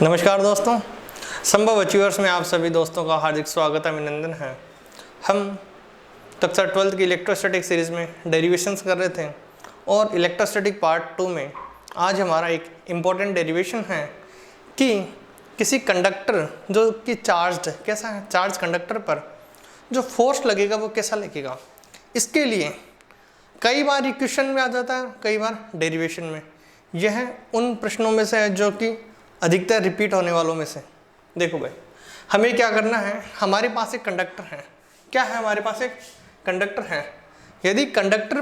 नमस्कार दोस्तों, संभव अचीवर्स में आप सभी दोस्तों का हार्दिक स्वागत अभिनंदन है। हम कक्षा 12 की इलेक्ट्रोस्टैटिक सीरीज़ में डेरिवेशंस कर रहे थे और इलेक्ट्रोस्टैटिक पार्ट 2 में आज हमारा एक इम्पॉर्टेंट डेरिवेशन है कि किसी कंडक्टर जो कि चार्ज्ड कैसा है, चार्ज कंडक्टर पर जो फोर्स लगेगा वो कैसा लगेगा। इसके लिए कई बार इक्वेशन में आ जाता है, कई बार डेरिवेशन में। यह उन प्रश्नों में से है जो कि अधिकतर रिपीट होने वालों में से। देखो भाई, हमें क्या करना है, हमारे पास एक कंडक्टर है। क्या है, हमारे पास एक कंडक्टर है। यदि कंडक्टर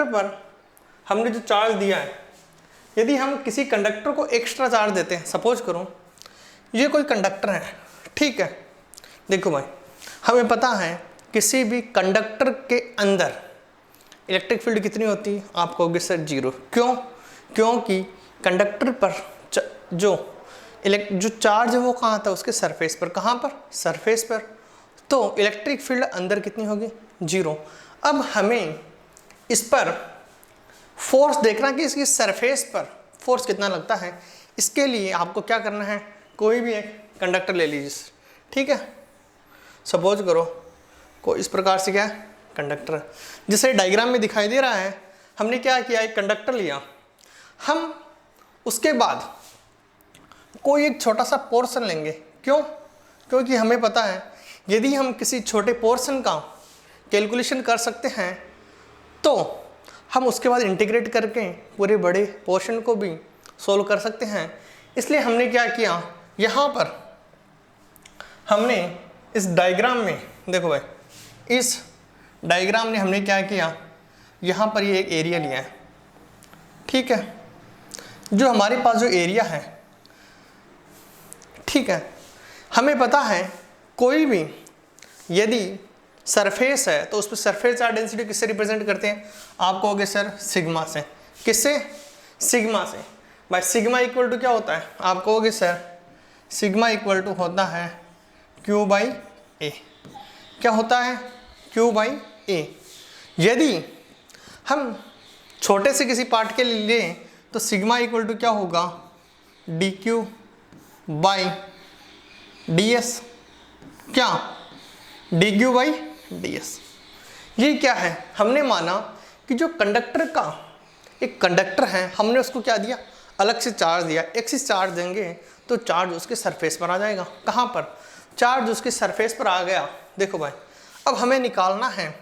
पर हमने जो चार्ज दिया है, यदि हम किसी कंडक्टर को एक्स्ट्रा चार्ज देते हैं, सपोज करो ये कोई कंडक्टर है, ठीक है। देखो भाई, हमें पता है किसी भी कंडक्टर के अंदर इलेक्ट्रिक फील्ड कितनी होती है, आप कहोगे सर 0। क्यों? क्योंकि कंडक्टर पर जो चार्ज है वो कहाँ था, उसके सरफेस पर। कहाँ पर? सरफेस पर। तो इलेक्ट्रिक फील्ड अंदर कितनी होगी? 0। अब हमें इस पर फोर्स देखना कि इसकी सरफेस पर फोर्स कितना लगता है। इसके लिए आपको क्या करना है, कोई भी एक कंडक्टर ले लीजिए, ठीक है। सपोज करो कोई इस प्रकार से क्या है, कंडक्टर, जिसे डायग्राम में दिखाई दे रहा है। हमने क्या किया, एक कंडक्टर लिया। हम उसके बाद कोई एक छोटा सा पोर्शन लेंगे। क्यों? क्योंकि हमें पता है यदि हम किसी छोटे पोर्शन का कैलकुलेशन कर सकते हैं तो हम उसके बाद इंटीग्रेट करके पूरे बड़े पोर्शन को भी सोल्व कर सकते हैं। इसलिए हमने क्या किया, यहाँ पर हमने इस डायग्राम में, देखो भाई, इस डायग्राम में हमने क्या किया, यहाँ पर ये एक एरिया लिया है, ठीक है। जो हमारे पास जो एरिया है, ठीक है, हमें पता है कोई भी यदि सरफेस है तो उस पर सरफेस चार्ज डेंसिटी किससे रिप्रेजेंट करते हैं, आप कहोगे सर सिग्मा से। किससे? सिग्मा से। भाई सिग्मा इक्वल टू क्या होता है, आप कहोगे सर सिग्मा इक्वल टू होता है Q बाई ए। क्या होता है? Q बाई ए। यदि हम छोटे से किसी पार्ट के लिए लें तो सिग्मा इक्वल टू क्या होगा, D Q by D S. क्या? D Q by D S. ये क्या है, हमने माना कि जो कंडक्टर का एक कंडक्टर है, हमने उसको क्या दिया, अलग से चार्ज दिया। एक्सिस चार्ज देंगे तो चार्ज उसके सरफेस पर आ जाएगा। कहाँ पर? चार्ज उसके सरफेस पर आ गया। देखो भाई, अब हमें निकालना है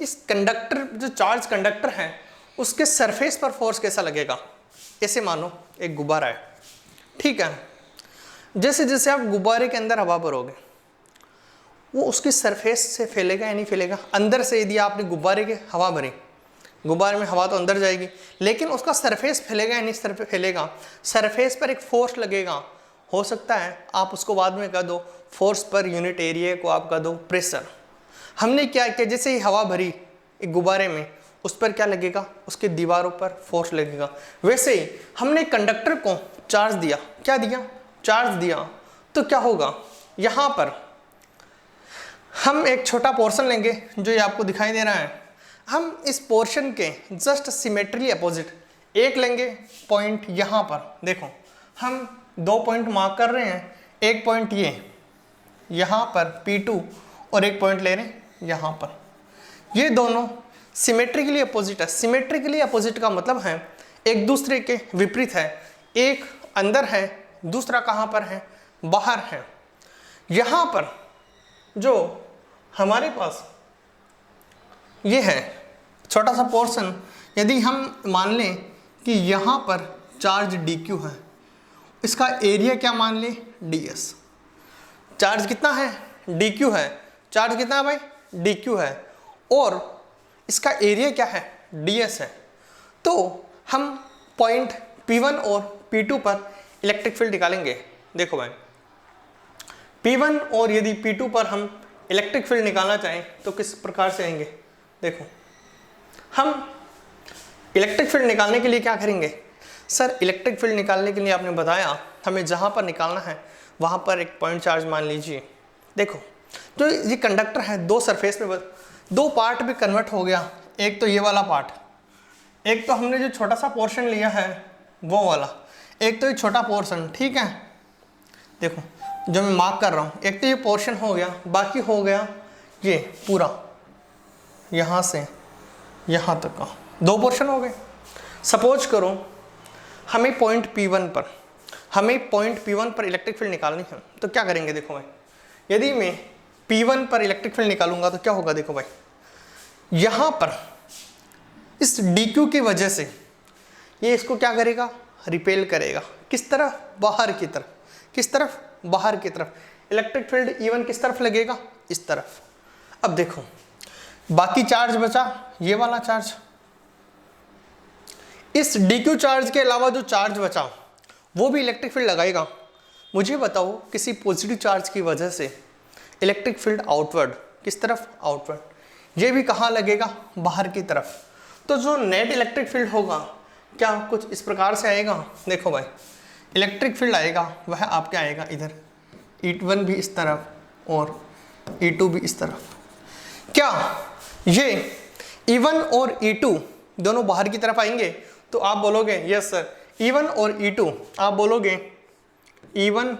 इस कंडक्टर, जो चार्ज कंडक्टर है उसके सरफेस पर फोर्स कैसा लगेगा। ऐसे मानो एक गुब्बारा है, ठीक है। जैसे जैसे आप गुब्बारे के अंदर हवा भरोगे वो उसकी सरफेस से फैलेगा या नहीं फैलेगा। अंदर से यदि आपने गुब्बारे के हवा भरी, गुब्बारे में हवा तो अंदर जाएगी, लेकिन उसका सरफेस फैलेगा या नहीं फैलेगा। सरफेस पर एक फोर्स लगेगा। हो सकता है आप उसको बाद में कह दो फोर्स पर यूनिट एरिया को आप कह दो प्रेशर। हमने क्या किया, जैसे ही हवा भरी एक गुब्बारे में, उस पर क्या लगेगा, उसके दीवारों पर फोर्स लगेगा। वैसे ही हमने कंडक्टर को चार्ज दिया। क्या दिया? चार्ज दिया। तो क्या होगा, यहाँ पर हम एक छोटा पोर्शन लेंगे जो ये आपको दिखाई दे रहा है। हम इस पोर्शन के जस्ट सिमेट्रिकली अपोजिट एक लेंगे पॉइंट। यहाँ पर देखो, हम 2 पॉइंट मार्क कर रहे हैं। एक पॉइंट ये यहाँ पर P2 और एक पॉइंट ले रहे हैं यहाँ पर। ये दोनों सिमेट्रिकली अपोजिट है। सिमेट्रिकली अपोजिट का मतलब है एक दूसरे के विपरीत है। एक अंदर है, दूसरा कहाँ पर है, बाहर है। यहाँ पर जो हमारे पास ये है छोटा सा पोर्शन, यदि हम मान लें कि यहाँ पर चार्ज dq है, इसका एरिया क्या मान लें, ds। चार्ज कितना है, dq है। चार्ज कितना है भाई, dq है। और इसका एरिया क्या है, ds है। तो हम पॉइंट P1 और P2 पर इलेक्ट्रिक फील्ड निकालेंगे। देखो भाई, P1 और यदि P2 पर हम इलेक्ट्रिक फील्ड निकालना चाहें तो किस प्रकार से आएंगे। देखो, हम इलेक्ट्रिक फील्ड निकालने के लिए क्या करेंगे, सर इलेक्ट्रिक फील्ड निकालने के लिए आपने बताया हमें जहाँ पर निकालना है वहाँ पर एक पॉइंट चार्ज मान लीजिए। देखो, जो ये कंडक्टर है, दो सरफेस पे दो पार्ट भी कन्वर्ट हो गया। एक तो ये वाला पार्ट, एक तो हमने जो छोटा सा पोर्शन लिया है वो वाला, एक तो ये छोटा पोर्शन, ठीक है, देखो जो मैं मार्क कर रहा हूँ, एक तो ये पोर्शन हो गया, बाकी हो गया ये पूरा यहाँ से यहाँ तक का, दो पोर्शन हो गए। सपोज करो हमें पॉइंट P1 पर इलेक्ट्रिक फील्ड निकालनी है, तो क्या करेंगे, देखो भाई, यदि मैं P1 पर इलेक्ट्रिक फील्ड निकालूंगा तो क्या होगा, देखो भाई, यहाँ पर इस dq की वजह से ये इसको क्या करेगा, रिपेल करेगा, किस तरफ, बाहर की तरफ, किस तरफ, बाहर की तरफ। इलेक्ट्रिक फील्ड E1 किस तरफ लगेगा, इस तरफ। अब देखो बाकी चार्ज बचा, ये वाला चार्ज, इस dq चार्ज के अलावा जो चार्ज बचा वो भी इलेक्ट्रिक फील्ड लगाएगा। मुझे बताओ किसी पॉजिटिव चार्ज की वजह से इलेक्ट्रिक फील्ड आउटवर्ड, किस तरफ, आउटवर्ड, ये भी कहाँ लगेगा, बाहर की तरफ। तो जो नेट इलेक्ट्रिक फील्ड होगा क्या कुछ इस प्रकार से आएगा, देखो भाई, इलेक्ट्रिक फील्ड आएगा वह आपके आएगा इधर, E1 भी इस तरफ और E2 भी इस तरफ। क्या ये E1 और E2 दोनों बाहर की तरफ आएंगे, तो आप बोलोगे यस सर, E1 और E2, आप बोलोगे E1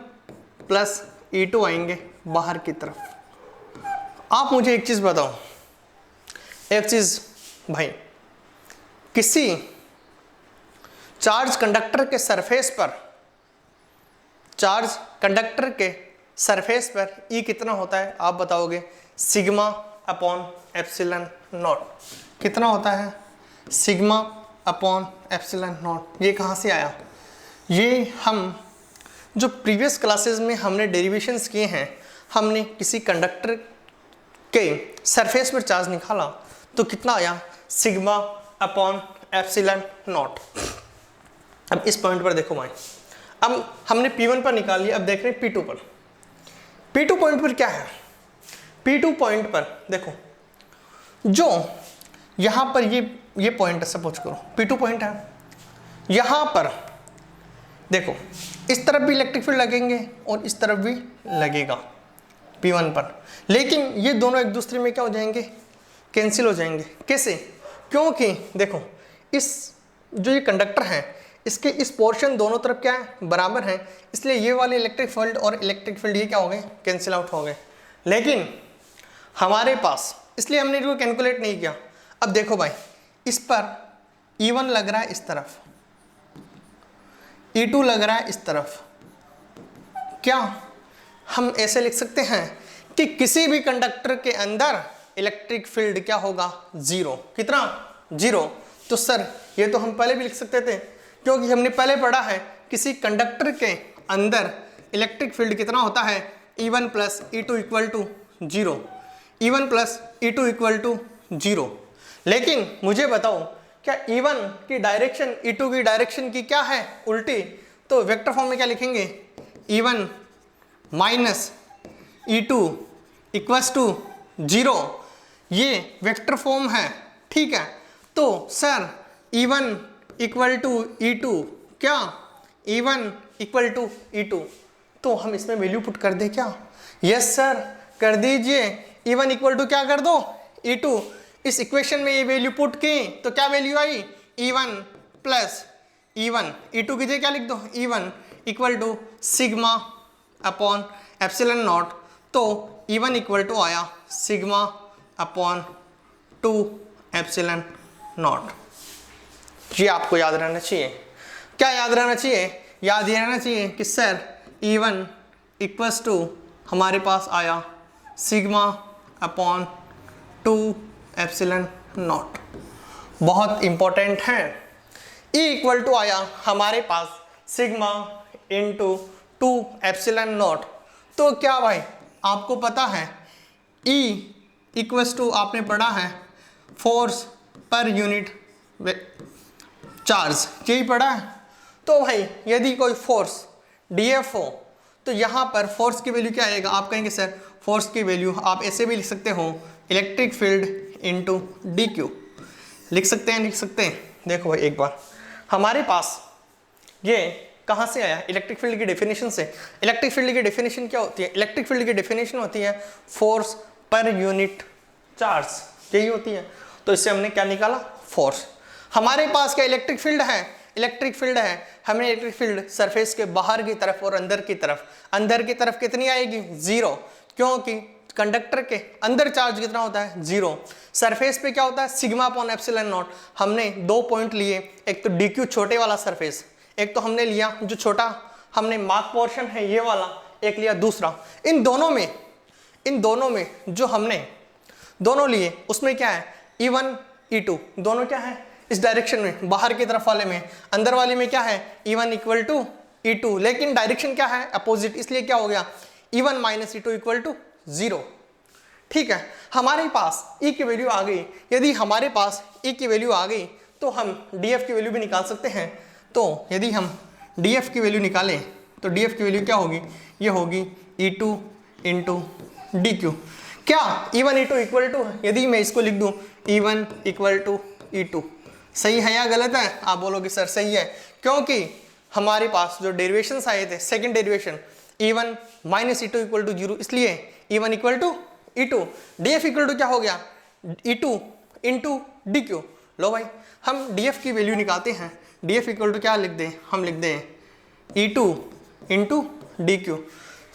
प्लस E2 आएंगे बाहर की तरफ। आप मुझे एक चीज बताओ, एक चीज भाई, किसी चार्ज कंडक्टर के सरफेस पर, चार्ज कंडक्टर के सरफेस पर E कितना होता है, आप बताओगे सिग्मा अपॉन एप्सिलॉन नॉट। कितना होता है, सिग्मा अपॉन एप्सिलॉन नॉट। ये कहाँ से आया, ये हम जो प्रीवियस क्लासेस में हमने डेरिवेशंस किए हैं, हमने किसी कंडक्टर के सरफेस पर चार्ज निकाला तो कितना आया, सिग्मा अपॉन एप्सिलॉन नॉट। अब इस पॉइंट पर देखो भाई, अब हमने P1 पर निकाल लिया, अब देख रहे हैं P2 पर। P2 पॉइंट पर क्या है, P2 पॉइंट पर देखो, जो यहाँ पर ये पॉइंट है, सपोज करो P2 पॉइंट है, यहाँ पर देखो इस तरफ भी इलेक्ट्रिक फील्ड लगेंगे और इस तरफ भी लगेगा P1 पर, लेकिन ये दोनों एक दूसरे में क्या हो जाएंगे, कैंसिल हो जाएंगे। कैसे, क्योंकि देखो इस जो ये कंडक्टर है इसके इस पोर्शन दोनों तरफ क्या है, बराबर है, इसलिए ये वाले इलेक्ट्रिक फील्ड और इलेक्ट्रिक फील्ड ये क्या हो गए, कैंसिल आउट हो गए। लेकिन हमारे पास, इसलिए हमने इसको कैलकुलेट नहीं किया। अब देखो भाई, इस पर E1 लग रहा है इस तरफ, E2 लग रहा है इस तरफ। क्या हम ऐसे लिख सकते हैं कि किसी भी कंडक्टर के अंदर इलेक्ट्रिक फील्ड क्या होगा, जीरो। कितना, जीरो। तो सर ये तो हम पहले भी लिख सकते थे, क्योंकि हमने पहले पढ़ा है किसी कंडक्टर के अंदर इलेक्ट्रिक फील्ड कितना होता है, E1 plus E2 equal to zero, E1 plus E2 equal to zero. लेकिन मुझे बताओ क्या E1 की डायरेक्शन E2 की डायरेक्शन की क्या है, उल्टी। तो वेक्टर फॉर्म में क्या लिखेंगे, E1 minus E2 equals to zero, ये वेक्टर फॉर्म है, ठीक है। तो sir E1 equal to E2, क्या E1 इक्वल टू E2, तो हम इसमें वैल्यू पुट कर दे क्या, यस सर कर दीजिए। E1 इक्वल टू क्या कर दो, E2। इस इक्वेशन में ये वैल्यू पुट की तो क्या वैल्यू आई, E1 प्लस E1, E2 की जगह क्या लिख दो, E1 equal to sigma upon epsilon naught. तो E1 इक्वल टू आया सिग्मा अपॉन 2 एप्सिलॉन नॉट। ये आपको याद रहना चाहिए। क्या याद रहना चाहिए, याद ये रहना चाहिए कि सर E1 इक्वल्स टू हमारे पास आया सिग्मा अपॉन 2 एप्सिलॉन नॉट। बहुत इंपॉर्टेंट है। E इक्वल टू आया हमारे पास सिग्मा इंटू 2 एप्सिलॉन नॉट। तो क्या भाई आपको पता है E इक्वल्स टू आपने पढ़ा है फोर्स पर यूनिट चार्ज, यही पढ़ा है। तो भाई यदि कोई फोर्स DF हो तो यहाँ पर फोर्स की वैल्यू क्या आएगा, आप कहेंगे सर फोर्स की वैल्यू आप ऐसे भी लिख सकते हो, इलेक्ट्रिक फील्ड इंटू DQ। लिख सकते हैं, लिख सकते हैं। देखो भाई एक बार हमारे पास ये कहाँ से आया, इलेक्ट्रिक फील्ड की डेफिनेशन से। इलेक्ट्रिक फील्ड की डेफिनेशन क्या होती है, इलेक्ट्रिक फील्ड की डेफिनेशन होती है फोर्स पर यूनिट चार्ज, यही होती है। तो इससे हमने क्या निकाला, फोर्स। हमारे पास क्या इलेक्ट्रिक फील्ड है, इलेक्ट्रिक फील्ड है, हमें इलेक्ट्रिक फील्ड सरफेस के बाहर की तरफ और अंदर की तरफ कितनी आएगी 0, क्योंकि कंडक्टर के अंदर चार्ज कितना होता है 0। सरफेस पे क्या होता है सिग्मा अपॉन एप्सिलॉन नॉट। हमने 2 पॉइंट लिए, एक तो DQ छोटे वाला सरफेस, एक तो हमने लिया जो छोटा हमने मार्क पोर्शन है ये वाला, एक लिया दूसरा। इन दोनों में जो हमने दोनों लिए उसमें क्या है E1 E2 दोनों क्या है इस डायरेक्शन में, बाहर की तरफ वाले में, अंदर वाले में क्या है E1 इक्वल टू E2, लेकिन डायरेक्शन क्या है अपोजिट, इसलिए क्या हो गया E1 minus E2 equal to 0। ठीक है, हमारे पास E की वैल्यू आ गई। यदि हमारे पास E की वैल्यू आ गई तो हम DF की वैल्यू भी निकाल सकते हैं। तो यदि हम DF की वैल्यू निकालें तो DF की वैल्यू क्या होगी, ये होगी E2 इंटू DQ। क्या E1 E2 इक्वल टू, यदि मैं इसको लिख दूं E1 इक्वल टू E2, सही है या गलत है? आप बोलोगे सर सही है, क्योंकि हमारे पास जो डेरिवेशंस आए थे second derivation E1 minus E2 equal to 0, इसलिए E1 equal to E2। DF equal to क्या हो गया E2 इंटू DQ। लो भाई हम DF की वैल्यू निकालते हैं। DF इक्वल टू क्या लिख दें, हम लिख दें E2 into DQ।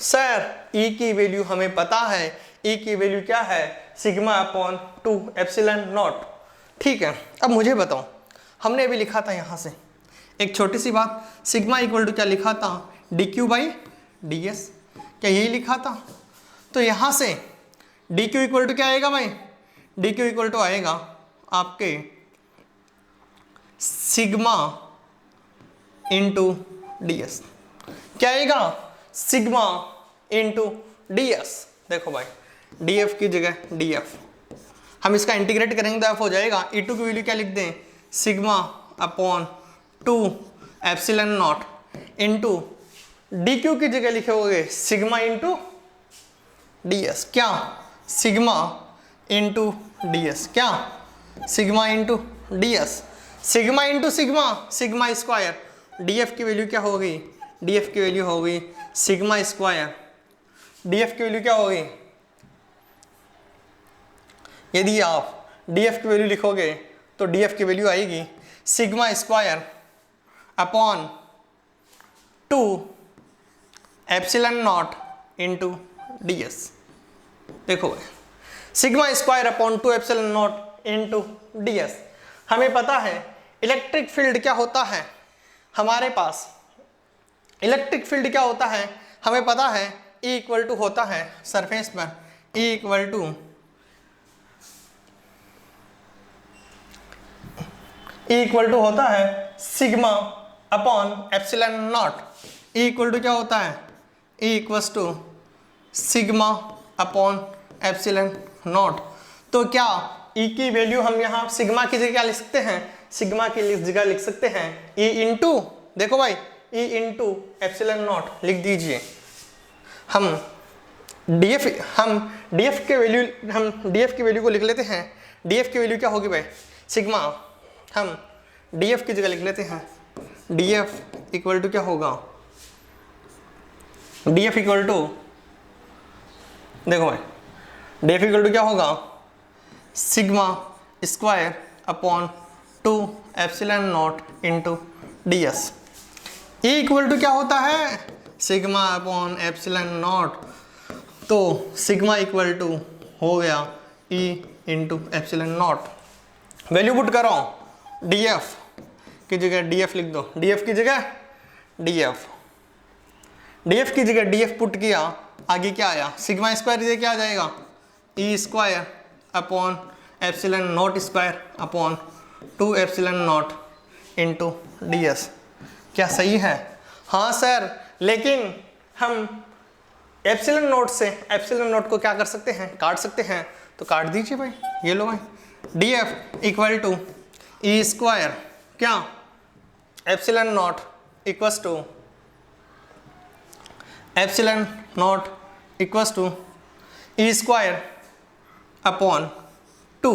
Sir E की वैल्यू हमें पता है, E की वैल्यू क्या है सिग्मा अपॉन 2 एप्सिलॉन नॉट। ठीक है, अब मुझे बताओ, हमने अभी लिखा था यहाँ से एक छोटी सी बात, सिग्मा इक्वल टू क्या लिखा था DQ बाई DS, क्या यही लिखा था? तो यहाँ से DQ इक्वल टू क्या आएगा भाई, DQ इक्वल टू आएगा आपके सिग्मा इंटू DS। क्या आएगा सिग्मा इंटू DS। देखो भाई DF की जगह DF, हम इसका इंटीग्रेट करेंगे तो F हो जाएगा। E2 की वैल्यू क्या लिख दें sigma upon 2 epsilon naught into DQ की जगह लिखोगे सिग्मा इंटू DS। क्या सिग्मा इंटू DS, क्या sigma into DS, sigma into sigma square. DF की वैल्यू क्या होगी, DF की वैल्यू होगी सिग्मा स्क्वायर। DF की वैल्यू क्या होगी, यदि आप DF की वैल्यू लिखोगे तो DF की वैल्यू आएगी sigma square upon 2 epsilon naught into DS। देखो sigma square upon 2 epsilon naught into DS। हमें पता है इलेक्ट्रिक फील्ड क्या होता है, हमारे पास इलेक्ट्रिक फील्ड क्या होता है हमें पता है, E इक्वल टू होता है सरफेस पर E इक्वल टू होता है sigma upon epsilon naught. E equal to क्या होता है, E equals to sigma upon epsilon naught. तो क्या E की वैल्यू हम यहाँ सिग्मा की जगह क्या लिख सकते हैं, सिग्मा की जगह लिख सकते हैं E इंटू, देखो भाई E इंटू एप्सिलॉन नॉट लिख दीजिए। हम DF की वैल्यू को लिख लेते हैं। DF की वैल्यू क्या होगी भाई सिग्मा, हम DF की जगह लिख लेते हैं। DF इक्वल टू क्या होगा, DF इक्वल टू, देखो भाई DF इक्वल टू क्या होगा sigma square upon 2 epsilon naught into DS। E equal to क्या होता है सिग्मा अपॉन एप्सिलॉन नॉट, तो सिग्मा इक्वल टू हो गया E into epsilon naught. Value put करो, DF की जगह DF लिख दो, DF की जगह DF की जगह DF पुट किया, आगे क्या आया सिग्मा स्क्वायर ये क्या आ जाएगा E square upon epsilon not square upon 2 epsilon naught into DS। क्या सही है? हाँ सर, लेकिन हम एप्सिलॉन नोट से एप्सिलॉन नोट को क्या कर सकते हैं, काट सकते हैं। तो काट दीजिए भाई, ये लो भाई DF equal to E square, क्या epsilon not equals to epsilon not equals to E square upon 2,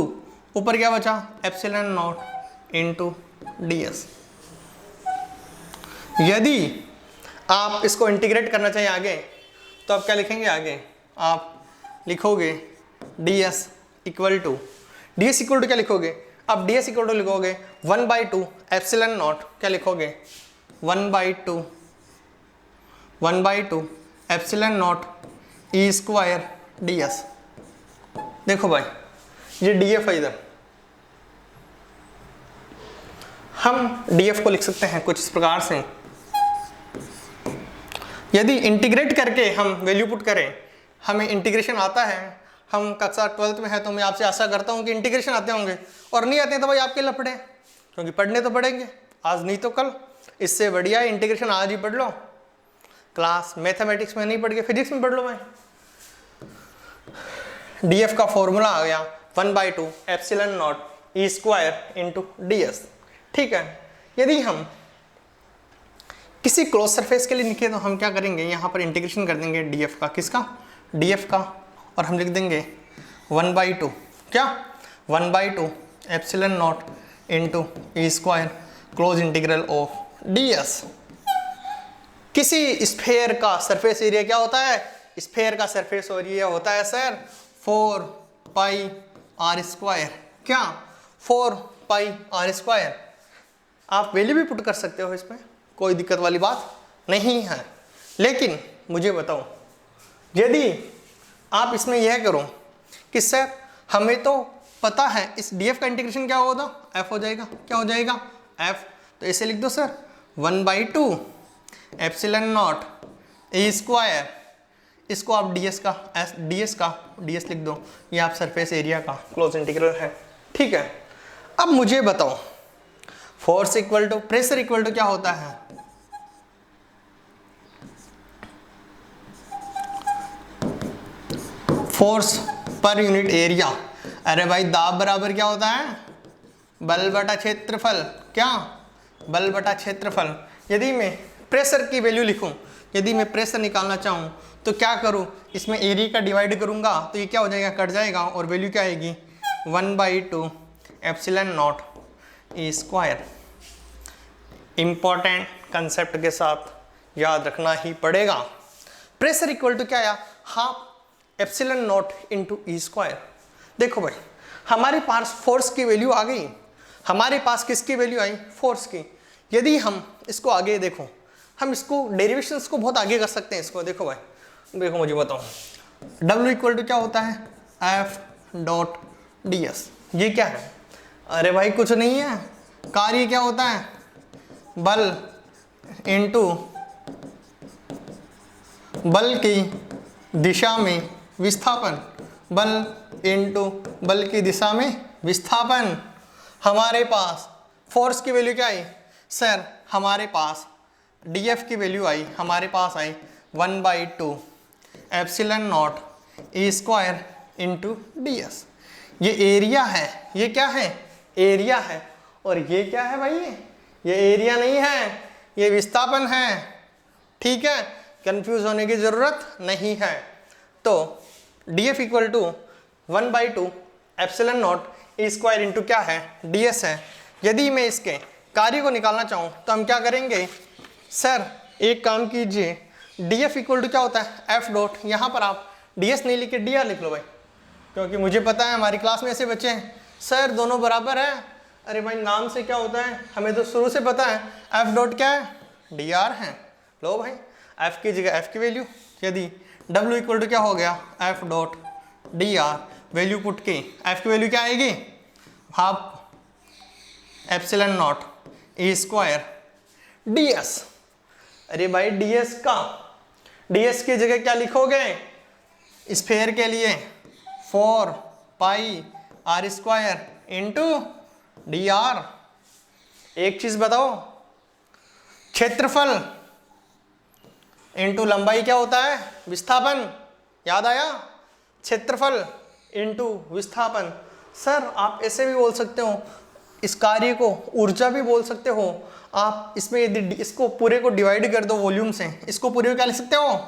ऊपर क्या बचा एप्सिलॉन नॉट इंटू DS। यदि आप इसको इंटीग्रेट करना चाहिए आगे तो आप क्या लिखेंगे, आगे आप लिखोगे DS इक्वल टू क्या लिखोगे अब ds इक्वल टू लिखोगे 1/2 एप्सिलॉन नॉट, क्या लिखोगे 1/2 epsilon naught E square ds। देखो भाई ये df है, इधर हम df को लिख सकते हैं कुछ इस प्रकार से, यदि इंटीग्रेट करके हम वैल्यू पुट करें, हमें इंटीग्रेशन आता है, हम कक्षा 12th में है तो मैं आपसे आशा करता हूं कि इंटीग्रेशन आते होंगे, और नहीं आते हैं तो भाई आपके लफड़े, क्योंकि पढ़ने तो पड़ेंगे, आज नहीं तो कल। इससे बढ़िया है इंटीग्रेशन आज ही पढ़ लो, क्लास मैथमेटिक्स में नहीं पढ़ के फिजिक्स में पढ़ लो भाई। df का फॉर्मूला आ गया 1/2 epsilon naught E square into ds। ठीक है, यदि हम किसी क्लोज सरफेस के लिए लिखे तो हम क्या करेंगे, यहाँ पर इंटीग्रेशन कर देंगे df का, किसका df का, और हम लिख देंगे 1/2 क्या 1/2 epsilon naught into E square close integral of ds। किसी स्फेयर का सरफेस एरिया क्या होता है, स्फेयर का सरफेस एरिया होता है सर 4πr², क्या 4πr²। आप वैल्यू भी पुट कर सकते हो इसमें, कोई दिक्कत वाली बात नहीं है। लेकिन मुझे बताओ, यदि आप इसमें यह करो कि सर हमें तो पता है इस df का इंटीग्रेशन क्या होगा, f हो जाएगा, क्या हो जाएगा f, तो ऐसे लिख दो sir 1/2 epsilon naught E square, इसको आप ds लिख दो, ये आप सरफेस एरिया का क्लोज इंटीग्रल है। ठीक है, अब मुझे बताओ force equal to pressure equal to क्या होता है, फोर्स पर यूनिट एरिया। अरे भाई दाब बराबर क्या होता है, बल बटा क्षेत्रफल, क्या बल बटा क्षेत्रफल। यदि मैं प्रेशर की वैल्यू लिखूं, यदि मैं प्रेशर निकालना चाहूं तो क्या करूं, इसमें एरिया का डिवाइड करूंगा तो ये क्या हो जाएगा, कट जाएगा, और वैल्यू क्या आएगी 1/2 epsilon naught E square. Important concept के साथ याद रखना ही पड़ेगा। प्रेशर इक्वल टू क्या आया, half epsilon naught into E square. देखो भाई हमारे पास फोर्स की वैल्यू आ गई, हमारे पास किसकी वैल्यू आई, फोर्स की। यदि हम इसको आगे देखो, हम इसको डेरिवेशंस को बहुत आगे कर सकते हैं इसको। देखो भाई, देखो मुझे बताओ W इक्वल टू क्या होता है, F.ds। ये क्या है, अरे भाई कुछ नहीं है, कार्य क्या होता है, बल इंटू बल की दिशा में विस्थापन, बल इंटू बल की दिशा में विस्थापन। हमारे पास फोर्स की वैल्यू क्या आई सर, हमारे पास df की वैल्यू आई, हमारे पास आई 1/2 epsilon naught E square into ds। ये एरिया है, ये क्या है, एरिया है, और ये क्या है भाई, ये एरिया नहीं है, ये विस्थापन है। ठीक है, कंफ्यूज होने की जरूरत नहीं है। तो df equal to 1/2 epsilon naught E square into क्या है, ds है। यदि मैं इसके कार्य को निकालना चाहूँ तो हम क्या करेंगे सर, एक काम कीजिए, df इक्वल टू क्या होता है f डॉट, यहाँ पर आप ds नहीं लिख के dr लिख लो भाई, क्योंकि मुझे पता है हमारी क्लास में ऐसे बच्चे हैं सर दोनों बराबर है। अरे भाई नाम से क्या होता है, हमें तो शुरू से पता है f डॉट क्या है, dr है। लो भाई f की जगह f की वैल्यू, यदि w इक्वल टू क्या हो गया f dot dr, value put की f की वैल्यू क्या आएगी, half epsilon naught E square ds। अरे भाई ds की जगह क्या लिखोगे, स्फेयर के लिए 4πr² इंटू dr। एक चीज बताओ, क्षेत्रफल इंटू लंबाई क्या होता है, विस्थापन। याद आया, क्षेत्रफल इंटू विस्थापन। सर आप ऐसे भी बोल सकते हो, इस कार्य को ऊर्जा भी बोल सकते हो आप। इसमें यदि इसको पूरे को डिवाइड कर दो वॉल्यूम से, इसको पूरे को क्या लिख सकते हो,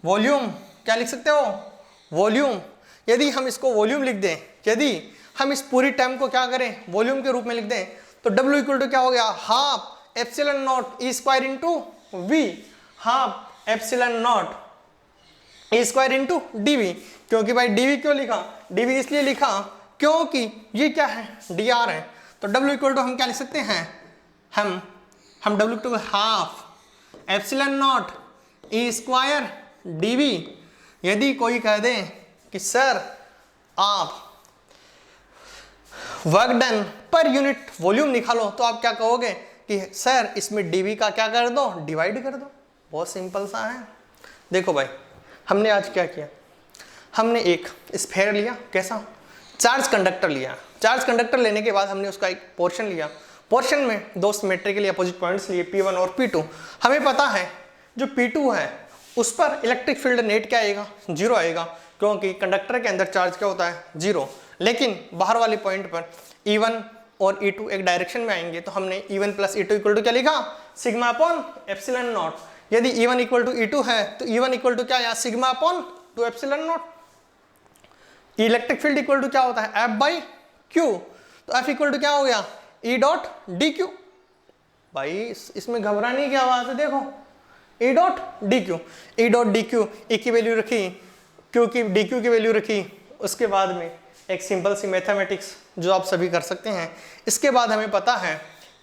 वॉल्यूम। क्या लिख सकते हो, वॉल्यूम। यदि हम इसको वॉल्यूम लिख दें, यदि हम इस पूरी टर्म को क्या करें, वॉल्यूम के रूप में लिख दें, तो W इक्वल टू क्या हो गया, half epsilon naught E square into V, half epsilon naught E square into dv। क्योंकि भाई dv क्यों लिखा, dv इसलिए लिखा क्योंकि ये क्या है, dr है, तो w इक्वल टू हम क्या लिख सकते हैं, हम w equal to half epsilon naught E square dv। यदि कोई कह दे कि सर आप वर्क डन पर यूनिट वॉल्यूम निकालो, तो आप क्या कहोगे कि सर इसमें dv का क्या कर दो, डिवाइड कर दो। बहुत सिंपल सा है। देखो भाई, हमने आज क्या किया, हमने एक स्फेयर लिया, कैसा, चार्ज कंडक्टर लिया। चार्ज कंडक्टर लेने के बाद हमने उसका एक पोर्शन लिया, पोर्शन में दो सिमेट्रिकली अपोजिट पॉइंट्स लिए P1 और P2। हमें पता है जो P2 है उस पर इलेक्ट्रिक फील्ड नेट क्या आएगा, 0 आएगा, क्योंकि कंडक्टर के अंदर चार्ज क्या होता है, 0। लेकिन बाहर वाले पॉइंट पर E1 और E2 एक डायरेक्शन में आएंगे, तो हमने E1 plus E2 equal to क्या लिखा, सिग्मा अपॉन एप्सिलॉन नॉट। यदि E1 इक्वल टू E2 है तो E1 इक्वल टू क्या, यहाँ sigma upon 2 epsilon naught. Electric field equal to क्या होता है, F बाई Q, तो F इक्वल टू क्या हो गया, E डॉट DQ। भाई इसमें घबराने की बात है, देखो E dot DQ, E dot DQ, E की वैल्यू रखी, Q की DQ की वैल्यू रखी, उसके बाद में एक सिंपल सी मैथमेटिक्स जो आप सभी कर सकते हैं। इसके बाद हमें पता है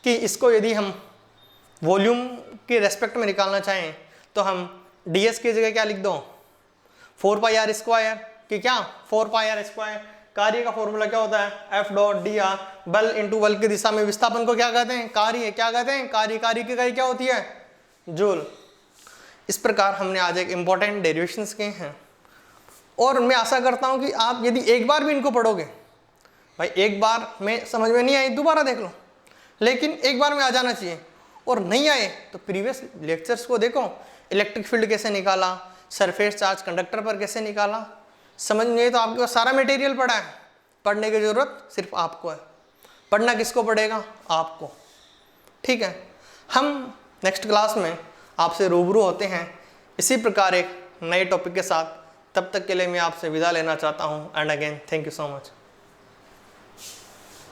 कि इसको यदि हम वॉल्यूम के रेस्पेक्ट में निकालना चाहें तो हम ds की जगह क्या लिख दो, 4 पाई आर स्क्वायर, कि क्या 4 पाई आर स्क्वायर। कार्य का फॉर्मूला क्या होता है, F डॉट dr, बल इंटू बल की दिशा में विस्थापन को क्या कहते हैं, कार्य। क्या कहते हैं, कार्य की इकाई क्या होती है, जूल। इस प्रकार हमने आज एक इंपॉर्टेंट डेरिवेशंस किए हैं, और मैं आशा करता हूं कि आप यदि एक बार भी इनको पढ़ोगे, भाई एक बार में समझ में नहीं आई दोबारा देख लो, लेकिन एक बार में आ जाना चाहिए। और नहीं आए तो प्रीवियस लेक्चर्स को देखो, इलेक्ट्रिक फील्ड कैसे निकाला, सरफेस चार्ज कंडक्टर पर कैसे निकाला। समझ नहीं तो आपके पास सारा मटेरियल पड़ा है, पढ़ने की जरूरत सिर्फ आपको है। पढ़ना किसको पड़ेगा, आपको। ठीक है, हम नेक्स्ट क्लास में आपसे रूबरू होते हैं इसी प्रकार एक नए टॉपिक के साथ। तब तक के लिए मैं आपसे विदा लेना चाहता हूँ। And again thank you so much.